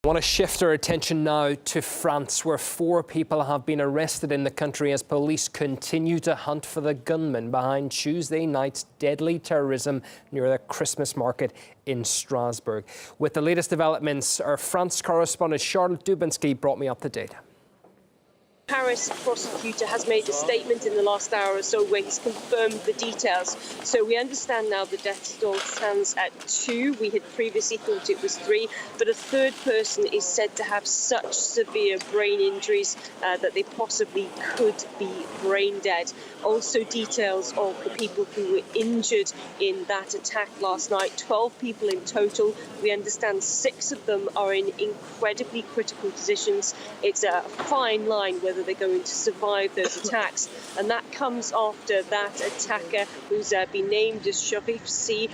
I want to shift our attention now to France, where 4 people have been arrested in the country as police continue to hunt for the gunman behind Tuesday night's deadly terrorism near the Christmas market in Strasbourg. With the latest developments, our France correspondent Charlotte Dubinsky brought me up to date. Paris prosecutor has made a statement in the last hour or so where he's confirmed the details. So we understand now the death toll stands at 2. We had previously thought it was 3, but a third person is said to have such severe brain injuries that they possibly could be brain dead. Also details of the people who were injured in that attack last night, 12 people in total. We understand 6 of them are in incredibly critical positions. It's a fine line whether they're going to survive those attacks, and that comes after that attacker, who's been named as Sharif C,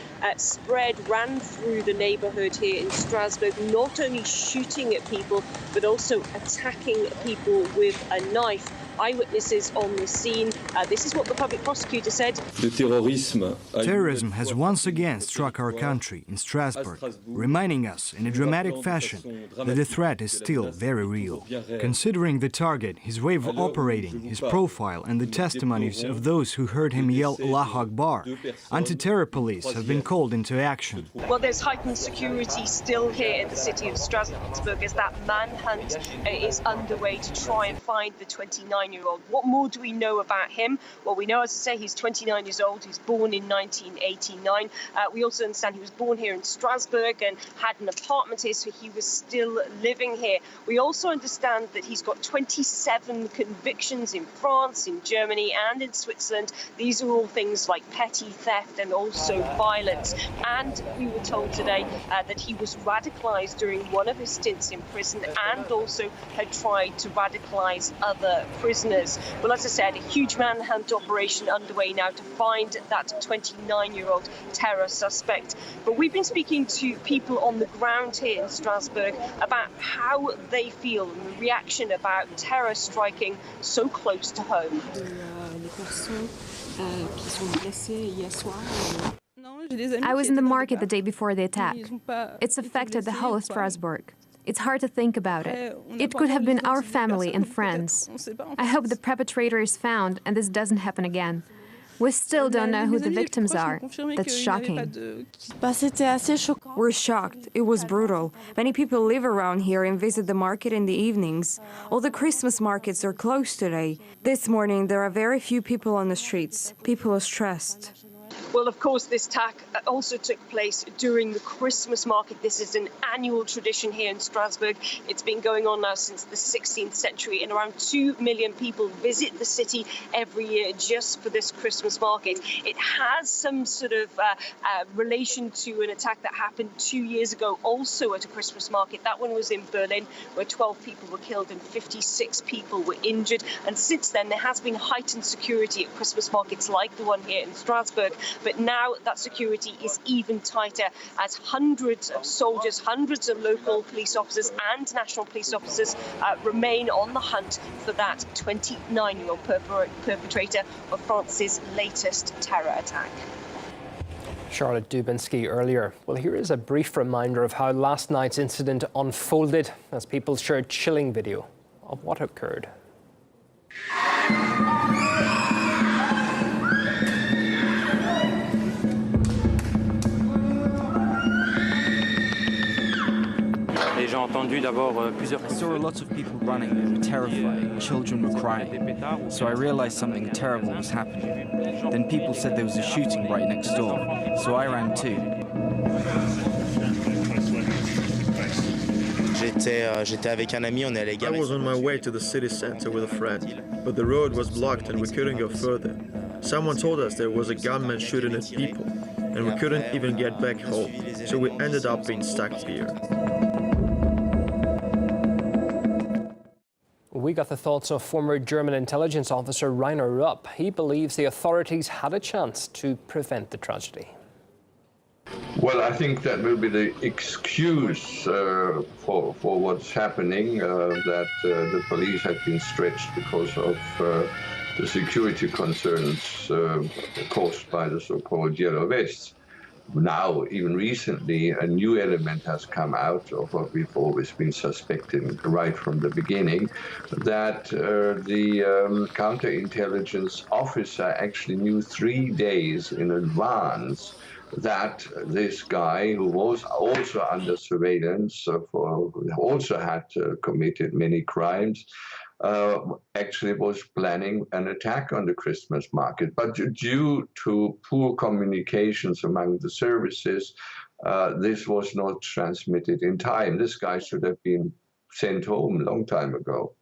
ran through the neighbourhood here in Strasbourg, not only shooting at people but also attacking people with a knife. Eyewitnesses on the scene. This is what the public prosecutor said. Terrorism has once again struck our country in Strasbourg, reminding us in a dramatic fashion that the threat is still very real. Considering the target, his way of operating, his profile and the testimonies of those who heard him yell Allahu Akbar, anti-terror police have been called into action. Well, there's heightened security still here in the city of Strasbourg as that manhunt is underway to try and find the 29-year-old. What more do we know about him? Well, we know, as I say, he's 29 years old. He was born in 1989. We also understand he was born here in Strasbourg and had an apartment here, so he was still living here. We also understand that he's got 27 convictions in France, in Germany and in Switzerland. These are all things like petty theft and also violence. And we were told today that he was radicalized during one of his stints in prison and also had tried to radicalize other prisoners. Well, as I said, a huge manhunt operation underway now to find that 29-year-old terror suspect. But we've been speaking to people on the ground here in Strasbourg about how they feel and the reaction about terror striking so close to home. I was in the market the day before the attack. It's affected the whole of Strasbourg. It's hard to think about it. It could have been our family and friends. I hope the perpetrator is found and this doesn't happen again. We still don't know who the victims are. That's shocking. We're shocked. It was brutal. Many people live around here and visit the market in the evenings. All the Christmas markets are closed today. This morning, there are very few people on the streets. People are stressed. Well, of course, this attack also took place during the Christmas market. This is an annual tradition here in Strasbourg. It's been going on now since the 16th century, and around 2 million people visit the city every year just for this Christmas market. It has some sort of relation to an attack that happened 2 years ago, also at a Christmas market. That one was in Berlin, where 12 people were killed and 56 people were injured. And since then, there has been heightened security at Christmas markets like the one here in Strasbourg. But now that security is even tighter as hundreds of soldiers, hundreds of local police officers and national police officers remain on the hunt for that 29-year-old perpetrator of France's latest terror attack. Charlotte Dubinsky earlier. Well, here is a brief reminder of how last night's incident unfolded as people shared chilling video of what occurred. I saw lots of people running, they were terrified, children were crying, so I realized something terrible was happening. Then people said there was a shooting right next door, so I ran too. I was on my way to the city center with a friend, but the road was blocked and we couldn't go further. Someone told us there was a gunman shooting at people, and we couldn't even get back home, so we ended up being stuck here. We got the thoughts of former German intelligence officer Rainer Rupp. He believes the authorities had a chance to prevent the tragedy. Well, I think that will be the excuse for what's happening, that the police had been stretched because of the security concerns caused by the so-called yellow vests. now, even recently, a new element has come out of what we've always been suspecting right from the beginning, that the counterintelligence officer actually knew 3 days in advance that this guy, who was also under surveillance, also had committed many crimes, actually was planning an attack on the Christmas market. But due to poor communications among the services, this was not transmitted in time. This guy should have been sent home a long time ago.